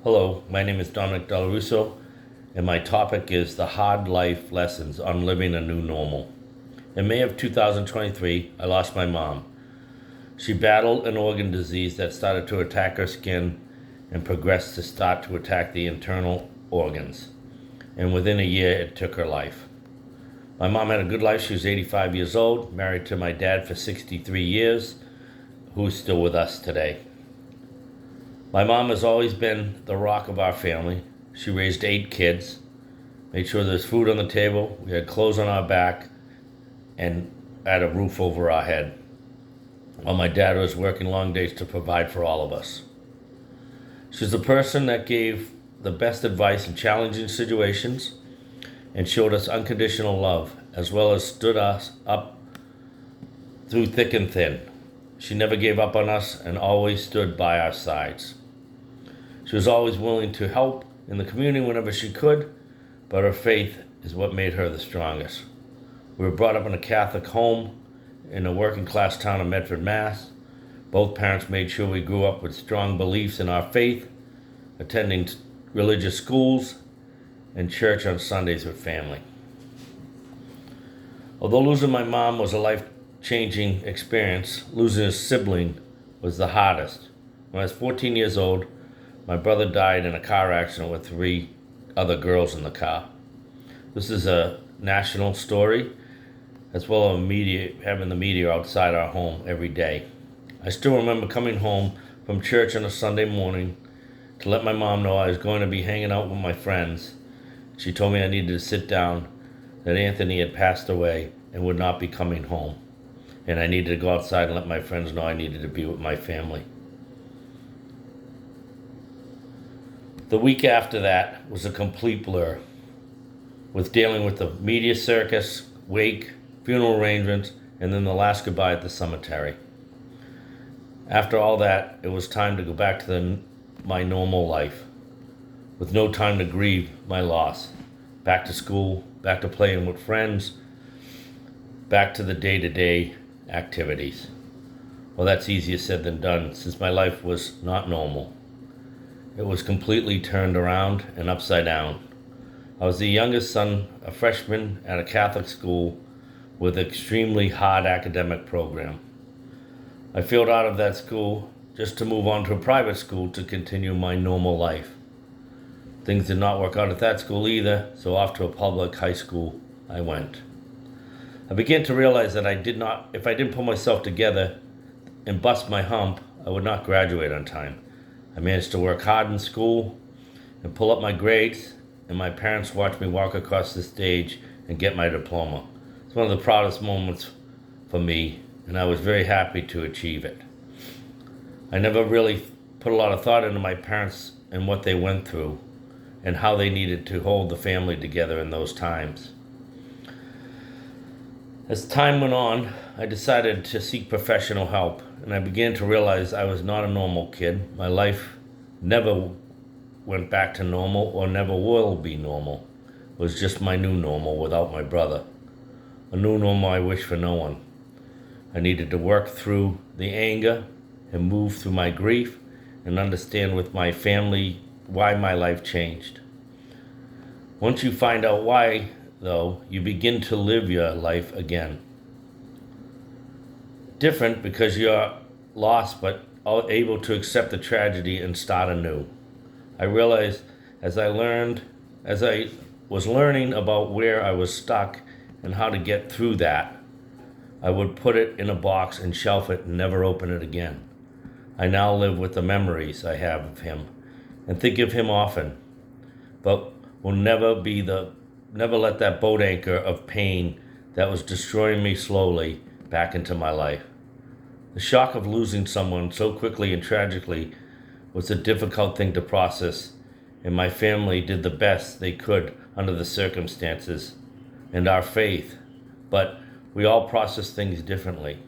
Hello, my name is Dominic Del Russo, and my topic is the hard life lessons on living a new normal. In May of 2023, I lost my mom. She battled an organ disease that started to attack her skin and progressed to start to attack the internal organs. And within a year, it took her life. My mom had a good life. She was 85 years old, married to my dad for 63 years, who's still with us today. My mom has always been the rock of our family. She raised 8 kids, made sure there's food on the table, we had clothes on our back, and had a roof over our head, while my dad was working long days to provide for all of us. She's the person that gave the best advice in challenging situations and showed us unconditional love, as well as stood us up through thick and thin. She never gave up on us and always stood by our sides. She was always willing to help in the community whenever she could, but her faith is what made her the strongest. We were brought up in a Catholic home in a working class town of Medford, Mass. Both parents made sure we grew up with strong beliefs in our faith, attending religious schools and church on Sundays with family. Although losing my mom was a life-changing experience, losing a sibling was the hardest. When I was 14 years old, my brother died in a car accident with 3 other girls in the car. This is a national story, as well as having the media outside our home every day. I still remember coming home from church on a Sunday morning to let my mom know I was going to be hanging out with my friends. She told me I needed to sit down, that Anthony had passed away and would not be coming home, and I needed to go outside and let my friends know I needed to be with my family. The week after that was a complete blur, with dealing with the media circus, wake, funeral arrangements, and then the last goodbye at the cemetery. After all that, it was time to go back to my normal life, with no time to grieve my loss. Back to school, back to playing with friends, back to the day-to-day activities. Well, that's easier said than done, since my life was not normal. It was completely turned around and upside down. I was the youngest son, a freshman at a Catholic school with an extremely hard academic program. I failed out of that school just to move on to a private school to continue my normal life. Things did not work out at that school either, so off to a public high school I went. I began to realize that if I didn't pull myself together and bust my hump, I would not graduate on time. I managed to work hard in school and pull up my grades, and my parents watched me walk across the stage and get my diploma. It's one of the proudest moments for me, and I was very happy to achieve it. I never really put a lot of thought into my parents and what they went through and how they needed to hold the family together in those times. As time went on, I decided to seek professional help, and I began to realize I was not a normal kid. My life never went back to normal or never will be normal. It was just my new normal without my brother. A new normal I wish for no one. I needed to work through the anger and move through my grief and understand with my family why my life changed. Once you find out why, though, you begin to live your life again. Different because you're lost but able to accept the tragedy and start anew. I realized as I was learning about where I was stuck and how to get through that, I would put it in a box and shelf it and never open it again. I now live with the memories I have of him and think of him often, but will never let that boat anchor of pain that was destroying me slowly back into my life. The shock of losing someone so quickly and tragically was a difficult thing to process, and my family did the best they could under the circumstances and our faith, but we all process things differently.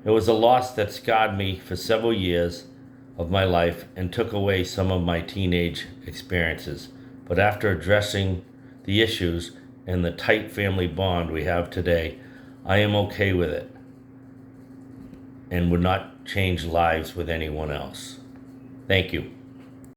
It was a loss that scarred me for several years of my life and took away some of my teenage experiences. But after addressing the issues and the tight family bond we have today, I am okay with it and would not change lives with anyone else. Thank you.